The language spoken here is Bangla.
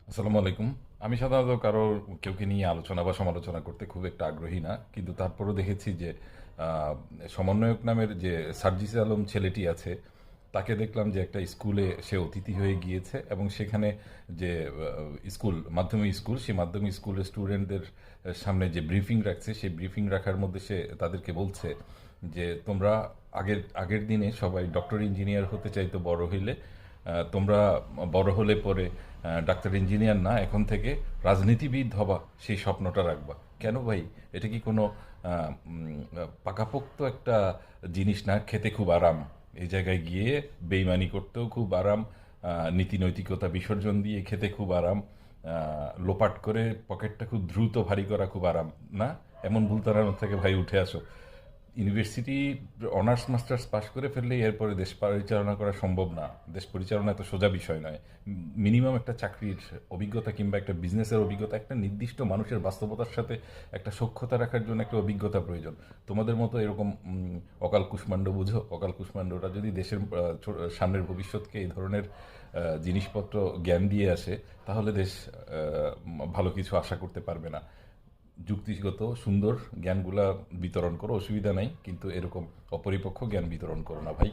আসসালামু আলাইকুম। আমি সাধারণত কেউকে নিয়ে আলোচনা বা সমালোচনা করতে খুব একটা আগ্রহী না। কিন্তু তারপরও দেখেছি যে আ সমন্বয়ক নামের যে সার্জিস আলম ছেলেটি আছে, তাকে দেখলাম যে একটা স্কুলে সে অতিথি হয়ে গিয়েছে এবং সেখানে যে মাধ্যমিক স্কুল, সেই মাধ্যমিক স্কুলের স্টুডেন্টদের সামনে যে ব্রিফিং রাখছে, সেই ব্রিফিং রাখার মধ্যে সে তাদেরকে বলছে যে, "তোমরা আগের আগের দিনে সবাই ডক্টর, ইঞ্জিনিয়ার হতে চাইতো বড় হইলে। তোমরা বড় হলে পরে ডাক্তার, ইঞ্জিনিয়ার না, এখন থেকে রাজনীতিবিদ হবা, সেই স্বপ্নটা রাখবা।" কেন ভাই? এটা কি কোনো পাকাপোক্ত একটা জিনিস না? খেতে খুব আরাম। এই জায়গায় গিয়ে বেইমানি করতেও খুব আরাম, নীতি নৈতিকতা বিসর্জন দিয়ে খেতে খুব আরাম, লোপাট করে পকেটটা খুব দ্রুত ভারী করা খুব আরাম। না? এমন ভুল তাড়ানোর থেকে ভাই উঠে আসো। ইউনিভার্সিটি অনার্স মাস্টার্স পাশ করে ফেললেই এরপরে দেশ পরিচালনা করা সম্ভব না। দেশ পরিচালনা এত সোজা বিষয় নয়। মিনিমাম একটা চাকরির অভিজ্ঞতা কিংবা একটা বিজনেসের অভিজ্ঞতা, একটা নির্দিষ্ট মানুষের বাস্তবতার সাথে একটা সখ্যতা রাখার জন্য একটা অভিজ্ঞতা প্রয়োজন। তোমাদের মতো এরকম অকাল কুষ্মাণ্ড বুঝো, অকাল কুষ্মাণ্ডরা যদি দেশের সামনের ভবিষ্যৎকে এই ধরনের জিনিসপত্র জ্ঞান দিয়ে আসে, তাহলে দেশ ভালো কিছু আশা করতে পারবে না। যুক্তিগত সুন্দর জ্ঞানগুলা বিতরণ করো, অসুবিধা নাই, কিন্তু এরকম অপরিপক্ষ জ্ঞান বিতরণ করো না ভাই।